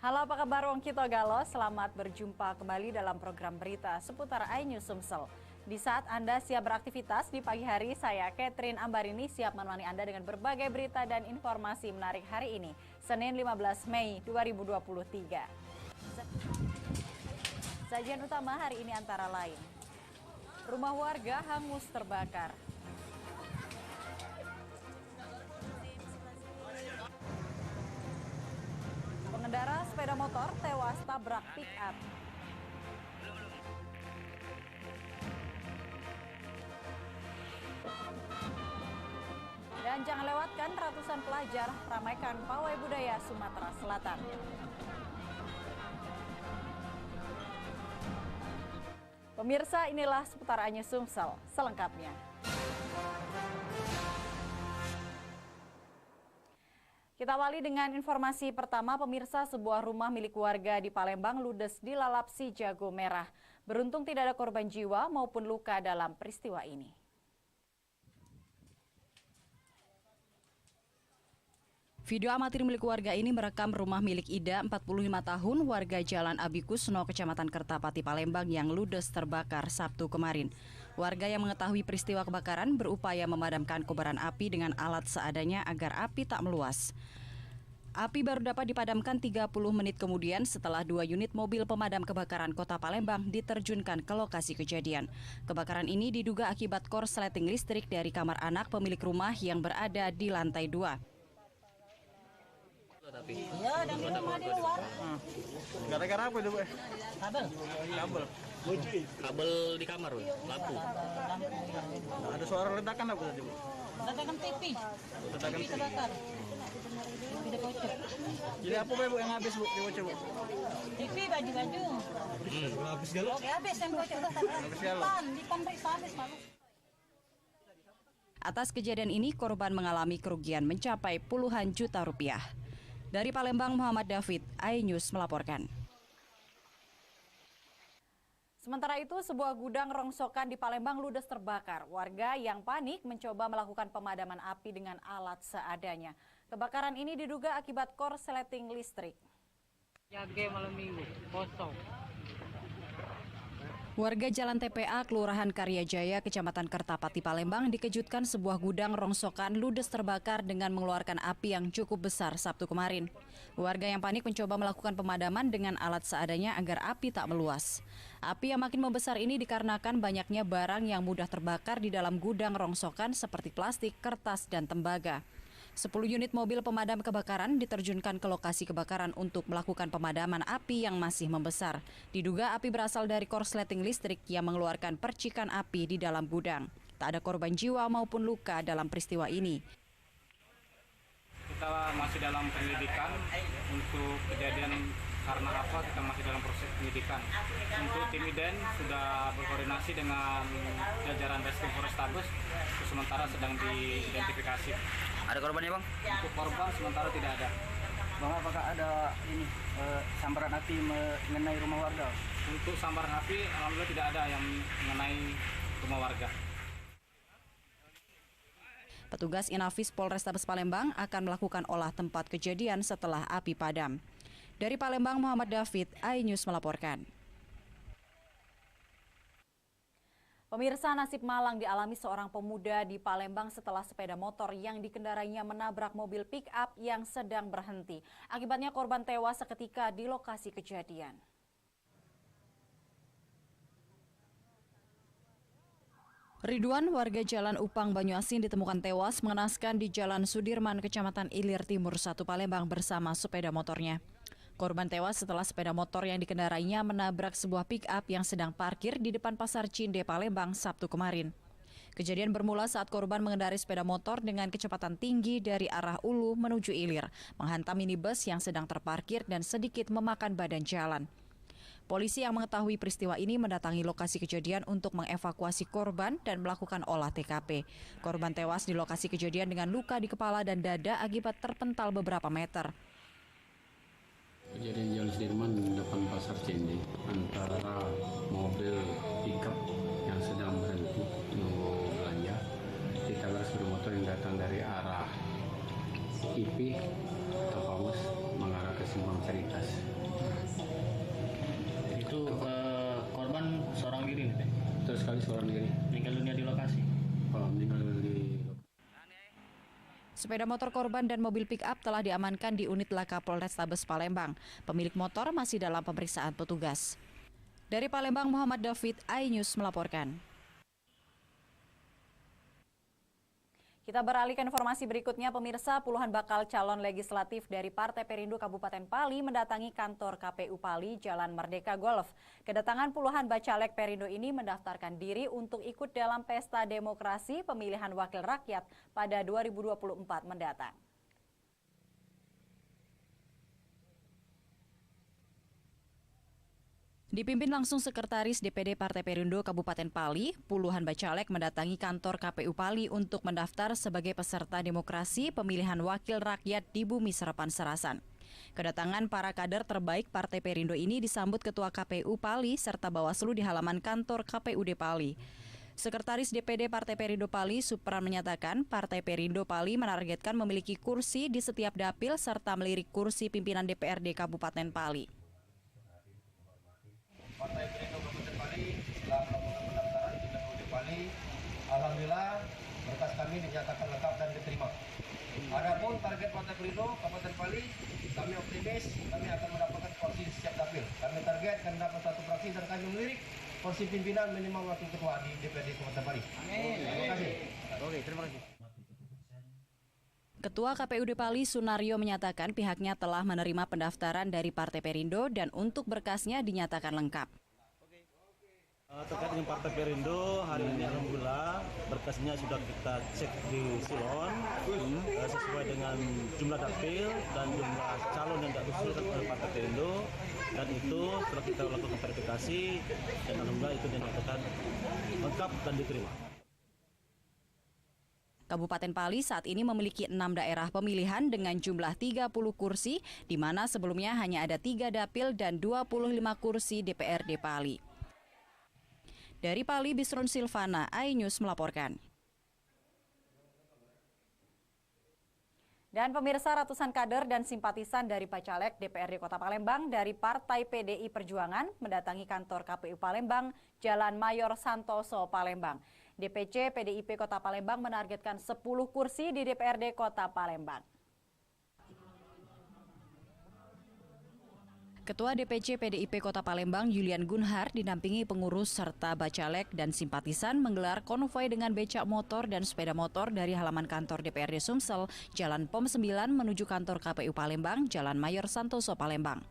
Halo, apa kabar Wong Kito Galo? Selamat berjumpa kembali dalam program berita seputar iNews Sumsel. Di saat Anda siap beraktivitas di pagi hari, saya Catherine Ambarini siap menemani Anda dengan berbagai berita dan informasi menarik hari ini, Senin 15 Mei 2023. Sajian utama hari ini antara lain: rumah warga hangus terbakar. Pengendara sepeda motor tewas tabrak pick-up. Dan jangan lewatkan ratusan pelajar ramaikan pawai budaya Sumatera Selatan. Pemirsa, inilah seputar iNews Sumsel selengkapnya. Kita awali dengan informasi pertama, pemirsa. Sebuah rumah milik warga di Palembang ludes dilalap si jago merah. Beruntung tidak ada korban jiwa maupun luka dalam peristiwa ini. Video amatir milik warga ini merekam rumah milik Ida, 45 tahun, warga Jalan Abikusno, Kecamatan Kertapati, Palembang yang ludes terbakar Sabtu kemarin. Warga yang mengetahui peristiwa kebakaran berupaya memadamkan kobaran api dengan alat seadanya agar api tak meluas. Api baru dapat dipadamkan 30 menit kemudian setelah 2 unit mobil pemadam kebakaran Kota Palembang diterjunkan ke lokasi kejadian. Kebakaran ini diduga akibat korsleting listrik dari kamar anak pemilik rumah yang berada di lantai 2. Ya, dan di rumah di luar. Gara-gara apa itu, Bu? Kabel. Kabel di kamar, Bu. Lampu. Ada suara ledakan apa tadi, Bu? Ledakan TV. TV terbakar. TV bocor. Jadi apa, Bu, yang habis, Bu? Di bocor, Bu? TV baju-baju. Habis galau? Oke, habis yang bocor. Di periksa habis malu. Atas kejadian ini, korban mengalami kerugian mencapai puluhan juta rupiah. Dari Palembang, Muhammad David, iNews melaporkan. Sementara itu, sebuah gudang rongsokan di Palembang ludes terbakar. Warga yang panik mencoba melakukan pemadaman api dengan alat seadanya. Kebakaran ini diduga akibat korsleting listrik. Jaga malam minggu, kosong. Warga Jalan TPA, Kelurahan Karyajaya, Kecamatan Kertapati, Palembang dikejutkan sebuah gudang rongsokan ludes terbakar dengan mengeluarkan api yang cukup besar Sabtu kemarin. Warga yang panik mencoba melakukan pemadaman dengan alat seadanya agar api tak meluas. Api yang makin membesar ini dikarenakan banyaknya barang yang mudah terbakar di dalam gudang rongsokan seperti plastik, kertas, dan tembaga. 10 unit mobil pemadam kebakaran diterjunkan ke lokasi kebakaran untuk melakukan pemadaman api yang masih membesar. Diduga api berasal dari korsleting listrik yang mengeluarkan percikan api di dalam gudang. Tak ada korban jiwa maupun luka dalam peristiwa ini. Kita masih dalam penyelidikan untuk kejadian karena apa, kita masih dalam proses penyelidikan. Untuk tim IDEN sudah berkoordinasi dengan jajaran Reskrim Polrestabes, sementara sedang diidentifikasi. Ada korbannya, Bang? Untuk korban sementara tidak ada. Bang, apakah ada sambaran api mengenai rumah warga? Untuk sambaran api, alhamdulillah tidak ada yang mengenai rumah warga. Petugas Inafis Polrestabes Palembang akan melakukan olah tempat kejadian setelah api padam. Dari Palembang, Muhammad David, iNews melaporkan. Pemirsa, nasib malang dialami seorang pemuda di Palembang setelah sepeda motor yang dikendarainya menabrak mobil pick-up yang sedang berhenti. Akibatnya korban tewas seketika di lokasi kejadian. Ridwan, warga Jalan Upang, Banyuasin, ditemukan tewas mengenaskan di Jalan Sudirman, Kecamatan Ilir Timur 1, Palembang bersama sepeda motornya. Korban tewas setelah sepeda motor yang dikendarainya menabrak sebuah pick-up yang sedang parkir di depan Pasar Cinde, Palembang, Sabtu kemarin. Kejadian bermula saat korban mengendarai sepeda motor dengan kecepatan tinggi dari arah Ulu menuju Ilir, menghantam minibus yang sedang terparkir dan sedikit memakan badan jalan. Polisi yang mengetahui peristiwa ini mendatangi lokasi kejadian untuk mengevakuasi korban dan melakukan olah TKP. Korban tewas di lokasi kejadian dengan luka di kepala dan dada akibat terpental beberapa meter. Kejadian Jalan Sudirman depan Pasar Cinde antara mobil pickup yang sedang berhenti menunggu belanja ditabrak sepeda motor yang datang dari arah IP atau Pamus mengarah ke sumbang Caritas. Itu korban seorang diri nih, Teh? Terus sekali seorang diri. Meninggal dunia di lokasi. Meninggal di Sepeda motor korban dan mobil pick-up telah diamankan di unit Laka Polrestabes Palembang. Pemilik motor masih dalam pemeriksaan petugas. Dari Palembang, Muhammad David, iNews melaporkan. Kita beralih ke informasi berikutnya, pemirsa. Puluhan bakal calon legislatif dari Partai Perindo Kabupaten Pali mendatangi kantor KPU Pali Jalan Merdeka Golf. Kedatangan puluhan bacalek Perindo ini mendaftarkan diri untuk ikut dalam pesta demokrasi pemilihan wakil rakyat pada 2024 mendatang. Dipimpin langsung Sekretaris DPD Partai Perindo Kabupaten Pali, puluhan bacalek mendatangi kantor KPU Pali untuk mendaftar sebagai peserta demokrasi pemilihan wakil rakyat di Bumi Serapan Serasan. Kedatangan para kader terbaik Partai Perindo ini disambut Ketua KPU Pali serta Bawaslu di halaman kantor KPUD Pali. Sekretaris DPD Partai Perindo Pali, Supran, menyatakan Partai Perindo Pali menargetkan memiliki kursi di setiap dapil serta melirik kursi pimpinan DPRD Kabupaten Pali. Partai Perindo Kabupaten Pali setelah melakukan pendaftaran di KPUD Pali, alhamdulillah berkas kami dinyatakan lengkap dan diterima. Adapun target Partai Perindo Kabupaten Pali, kami optimis kami akan mendapatkan kursi di setiap dapil. Kami target akan dapat satu fraksi dan kami melirik kursi pimpinan minimal wakil ketua di DPRD Kabupaten Pali. Amin. Terima kasih. Oke, terima kasih. Ketua KPUD Pali Sunario menyatakan pihaknya telah menerima pendaftaran dari Partai Perindo dan untuk berkasnya dinyatakan lengkap. Terkait dengan Partai Perindo, hari ini alhamdulillah berkasnya sudah kita cek di Silon sesuai dengan jumlah dapil dan jumlah calon yang diusulkan oleh Partai Perindo, dan itu setelah kita lakukan verifikasi dan alhamdulillah itu dinyatakan lengkap dan diterima. Kabupaten Pali saat ini memiliki 6 daerah pemilihan dengan jumlah 30 kursi, di mana sebelumnya hanya ada 3 dapil dan 25 kursi DPRD Pali. Dari Pali, Bisron Silvana, iNews melaporkan. Dan pemirsa, ratusan kader dan simpatisan dari bacalek DPRD Kota Palembang dari Partai PDI Perjuangan mendatangi kantor KPU Palembang, Jalan Mayor Santoso, Palembang. DPC PDIP Kota Palembang menargetkan 10 kursi di DPRD Kota Palembang. Ketua DPC PDIP Kota Palembang Julian Gunhar didampingi pengurus serta bacalek dan simpatisan menggelar konvoi dengan becak motor dan sepeda motor dari halaman kantor DPRD Sumsel, Jalan POM 9 menuju kantor KPU Palembang, Jalan Mayor Santoso, Palembang.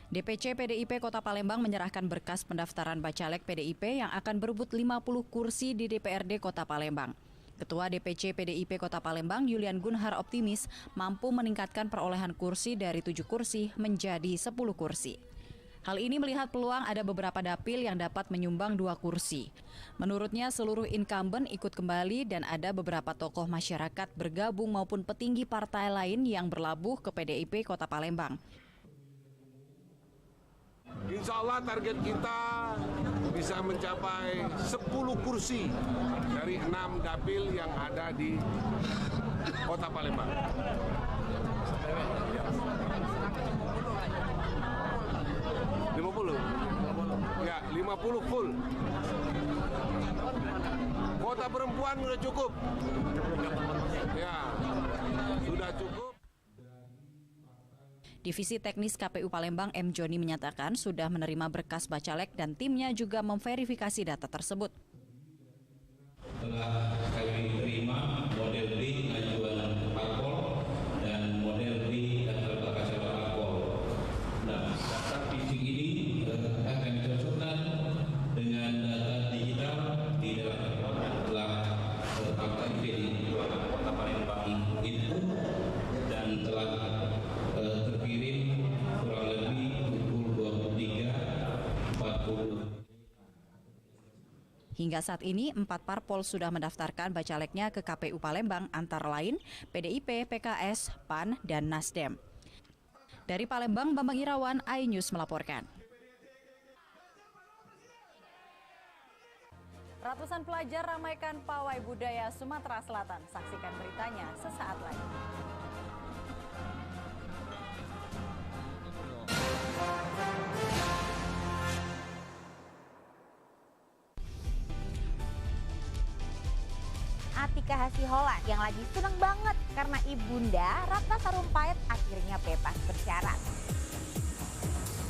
DPC PDIP Kota Palembang menyerahkan berkas pendaftaran bacalek PDIP yang akan berebut 50 kursi di DPRD Kota Palembang. Ketua DPC PDIP Kota Palembang Julian Gunhar optimis mampu meningkatkan perolehan kursi dari 7 kursi menjadi 10 kursi. Hal ini melihat peluang ada beberapa dapil yang dapat menyumbang 2 kursi. Menurutnya seluruh incumbent ikut kembali dan ada beberapa tokoh masyarakat bergabung maupun petinggi partai lain yang berlabuh ke PDIP Kota Palembang. Insya Allah target kita bisa mencapai 10 kursi dari 6 dapil yang ada di Kota Palembang. Ya, 50 full. Kota perempuan sudah cukup. Ya, sudah cukup. Divisi Teknis KPU Palembang M. Joni menyatakan sudah menerima berkas bacalek dan timnya juga memverifikasi data tersebut. Telah kami terima model B ajuan parpol dan model B daftar bakal calon parpol. Nah, daftar fisik ini akan dicocokkan dengan data digital di dalam Partai PDI Kota Palembang itu dan telah terkirim kurang lebih pukul 23.40. Hingga saat ini, 4 parpol sudah mendaftarkan bacaleknya ke KPU Palembang, antara lain PDIP, PKS, PAN, dan Nasdem. Dari Palembang, Bambang Irawan, iNews melaporkan. Ratusan pelajar ramaikan pawai budaya Sumatera Selatan. Saksikan beritanya sesaat lagi. Ika Hasiholan yang lagi seneng banget karena ibunda Ratna Sarumpait akhirnya bebas bersyarat.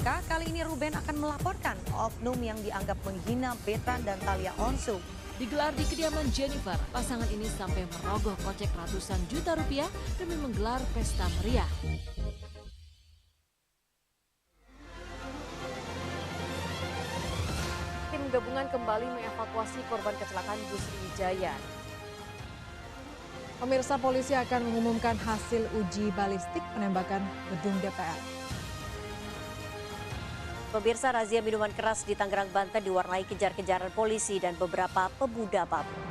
Kali ini Ruben akan melaporkan oknum yang dianggap menghina Betran dan Thalia Onsu. Digelar di kediaman Jennifer, pasangan ini sampai merogoh kocek ratusan juta rupiah demi menggelar pesta meriah. Tim gabungan kembali mengevakuasi korban kecelakaan bus Sriwijaya. Pemirsa, polisi akan mengumumkan hasil uji balistik penembakan gedung DPR. Pemirsa, razia minuman keras di Tangerang, Banten diwarnai kejar-kejaran polisi dan beberapa pemuda mabuk.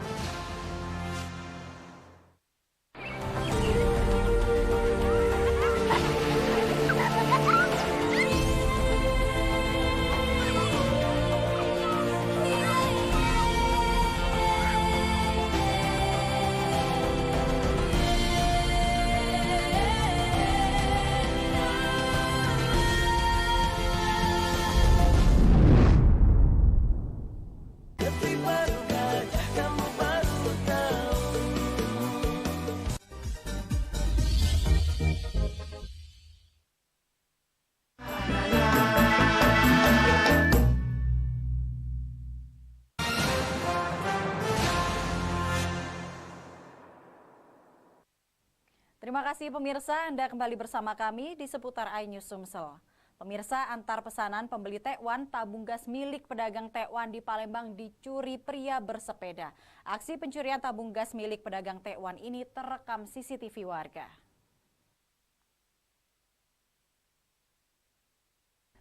Terima kasih pemirsa, Anda kembali bersama kami di seputar iNews Sumsel. Pemirsa, antar pesanan pembeli tekwan, tabung gas milik pedagang tekwan di Palembang dicuri pria bersepeda. Aksi pencurian tabung gas milik pedagang tekwan ini terekam CCTV warga.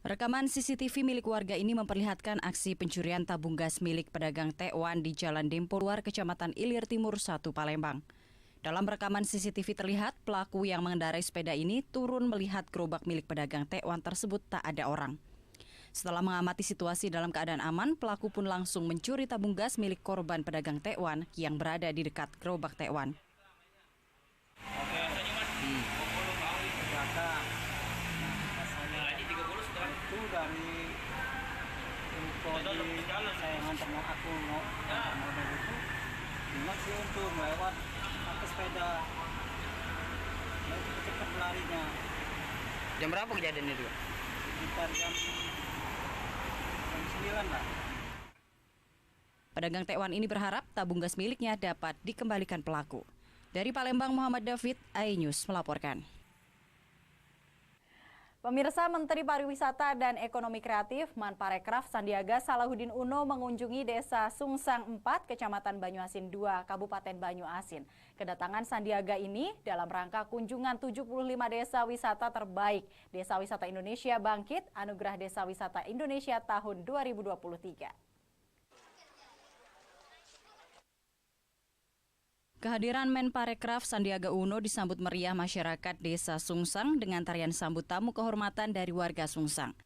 Rekaman CCTV milik warga ini memperlihatkan aksi pencurian tabung gas milik pedagang tekwan di Jalan Dempo Luar, Kecamatan Ilir Timur 1, Palembang. Dalam rekaman CCTV terlihat pelaku yang mengendarai sepeda ini turun melihat gerobak milik pedagang tekwan tersebut tak ada orang. Setelah mengamati situasi dalam keadaan aman, pelaku pun langsung mencuri tabung gas milik korban pedagang tekwan yang berada di dekat gerobak tekwan. Sepeda cepat larinya. Jam berapa kejadiannya juga? Sekitar jam 9 lah. Pedagang tekwan ini berharap tabung gas miliknya dapat dikembalikan pelaku. Dari Palembang, Muhammad David, iNews melaporkan. Pemirsa, Menteri Pariwisata dan Ekonomi Kreatif Manparekraf Sandiaga Salahuddin Uno mengunjungi Desa Sungsang 4, Kecamatan Banyuasin 2, Kabupaten Banyuasin. Kedatangan Sandiaga ini dalam rangka kunjungan 75 desa wisata terbaik Desa Wisata Indonesia Bangkit, Anugerah Desa Wisata Indonesia tahun 2023. Kehadiran Menparekraf Sandiaga Uno disambut meriah masyarakat Desa Sungsang dengan tarian sambut tamu kehormatan dari warga Sungsang.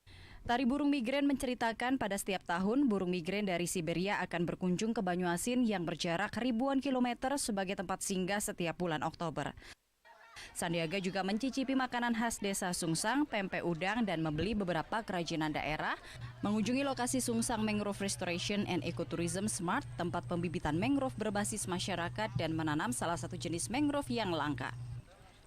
Tari burung migren menceritakan pada setiap tahun burung migren dari Siberia akan berkunjung ke Banyuasin yang berjarak ribuan kilometer sebagai tempat singgah setiap bulan Oktober. Sandiaga juga mencicipi makanan khas Desa Sungsang, pempek udang, dan membeli beberapa kerajinan daerah, mengunjungi lokasi Sungsang Mangrove Restoration and Ecotourism Smart, tempat pembibitan mangrove berbasis masyarakat dan menanam salah satu jenis mangrove yang langka.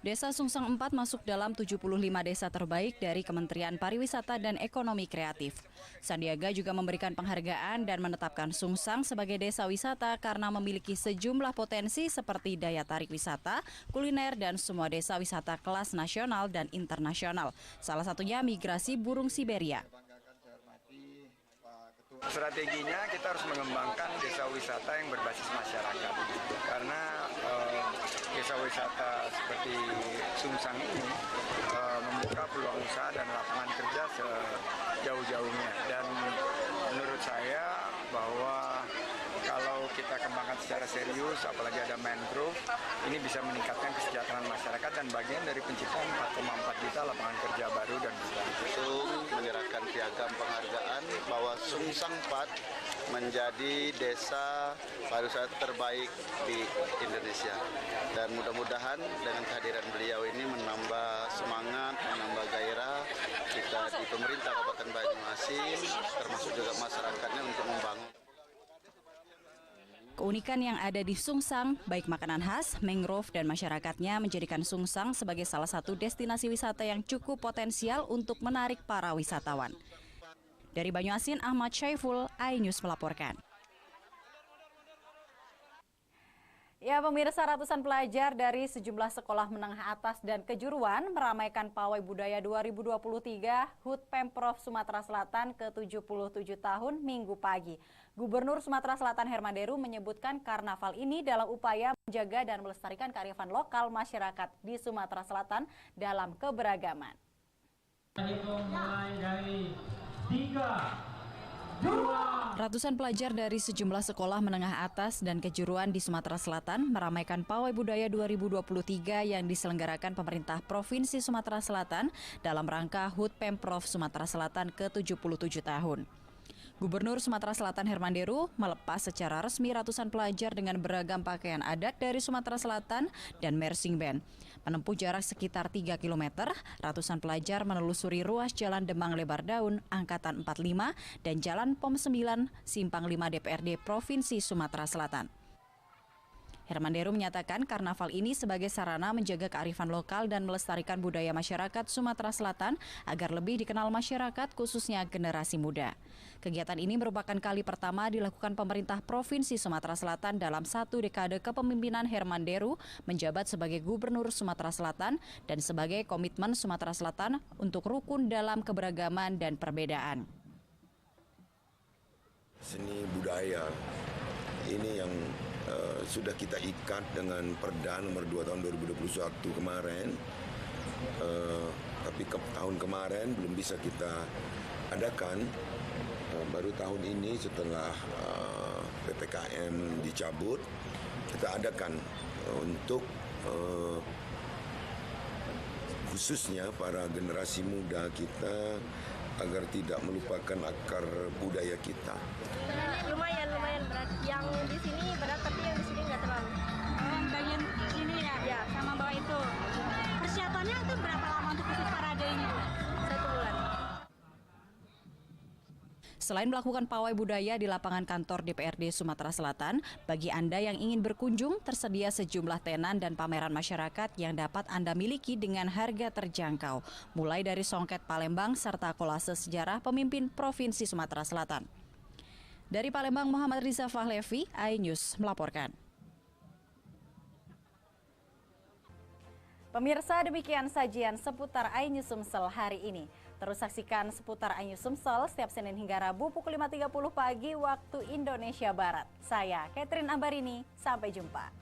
Desa Sungsang 4 masuk dalam 75 desa terbaik dari Kementerian Pariwisata dan Ekonomi Kreatif. Sandiaga juga memberikan penghargaan dan menetapkan Sungsang sebagai desa wisata karena memiliki sejumlah potensi seperti daya tarik wisata, kuliner, dan semua desa wisata kelas nasional dan internasional. Salah satunya migrasi burung Siberia. Strateginya kita harus mengembangkan desa wisata yang berbasis masyarakat, karena desa wisata seperti Sungsang ini membuka peluang usaha dan lapangan kerja sejauh-jauhnya. Dan menurut saya bahwa kalau kita kembangkan secara serius, apalagi ada mangrove, ini bisa meningkatkan kesejahteraan masyarakat dan bagian dari penciptaan 4,4 juta lapangan kerja baru dan langsung menyerahkan piagam penghargaan bahwa Sungsang 4 menjadi desa pariwisata terbaik di Indonesia. Dan mudah-mudahan dengan kehadiran beliau ini menambah semangat, menambah gairah kita di pemerintah Kabupaten Banyuasin, termasuk juga masyarakatnya untuk membangun. Keunikan yang ada di Sungsang, baik makanan khas, mangrove, dan masyarakatnya menjadikan Sungsang sebagai salah satu destinasi wisata yang cukup potensial untuk menarik para wisatawan. Dari Banyuasin, Ahmad Syaiful, iNews melaporkan. Ya, pemirsa, ratusan pelajar dari sejumlah sekolah menengah atas dan kejuruan meramaikan Pawai Budaya 2023 HUT Pemprov Sumatera Selatan ke-77 tahun Minggu pagi. Gubernur Sumatera Selatan Herman Deru menyebutkan karnaval ini dalam upaya menjaga dan melestarikan kearifan lokal masyarakat di Sumatera Selatan dalam keberagaman. Mulai dari 3, Ratusan pelajar dari sejumlah sekolah menengah atas dan kejuruan di Sumatera Selatan meramaikan Pawai Budaya 2023 yang diselenggarakan pemerintah Provinsi Sumatera Selatan dalam rangka HUT Pemprov Sumatera Selatan ke-77 tahun. Gubernur Sumatera Selatan Herman Deru melepas secara resmi ratusan pelajar dengan beragam pakaian adat dari Sumatera Selatan dan marching band. Menempuh jarak sekitar 3 km, ratusan pelajar menelusuri ruas Jalan Demang Lebar Daun, Angkatan 45, dan Jalan POM 9, Simpang 5 DPRD Provinsi Sumatera Selatan. Herman Deru menyatakan karnaval ini sebagai sarana menjaga kearifan lokal dan melestarikan budaya masyarakat Sumatera Selatan agar lebih dikenal masyarakat khususnya generasi muda. Kegiatan ini merupakan kali pertama dilakukan pemerintah Provinsi Sumatera Selatan dalam 1 dekade kepemimpinan Herman Deru menjabat sebagai Gubernur Sumatera Selatan dan sebagai komitmen Sumatera Selatan untuk rukun dalam keberagaman dan perbedaan. Seni budaya ini yang sudah kita ikat dengan Perda nomor 2 tahun 2021 kemarin, tapi tahun kemarin belum bisa kita adakan. Baru tahun ini setelah PPKM dicabut, kita adakan untuk khususnya para generasi muda kita agar tidak melupakan akar budaya kita. Lumayan berat. Yang di sini berat tapi yang di sini nggak terlalu. Yang bagian sini ya, sama bawah itu. Persiapannya itu berapa lama untuk ikut parade ini? 1 bulan. Selain melakukan pawai budaya di lapangan kantor DPRD Sumatera Selatan, bagi Anda yang ingin berkunjung, tersedia sejumlah tenan dan pameran masyarakat yang dapat Anda miliki dengan harga terjangkau, mulai dari songket Palembang serta kolase sejarah pemimpin Provinsi Sumatera Selatan. Dari Palembang, Muhammad Riza Fahlevi, iNews melaporkan. Pemirsa, demikian sajian seputar iNews Sumsel hari ini. Terus saksikan seputar iNews Sumsel setiap Senin hingga Rabu pukul 5.30 pagi waktu Indonesia Barat. Saya Catherine Ambarini, sampai jumpa.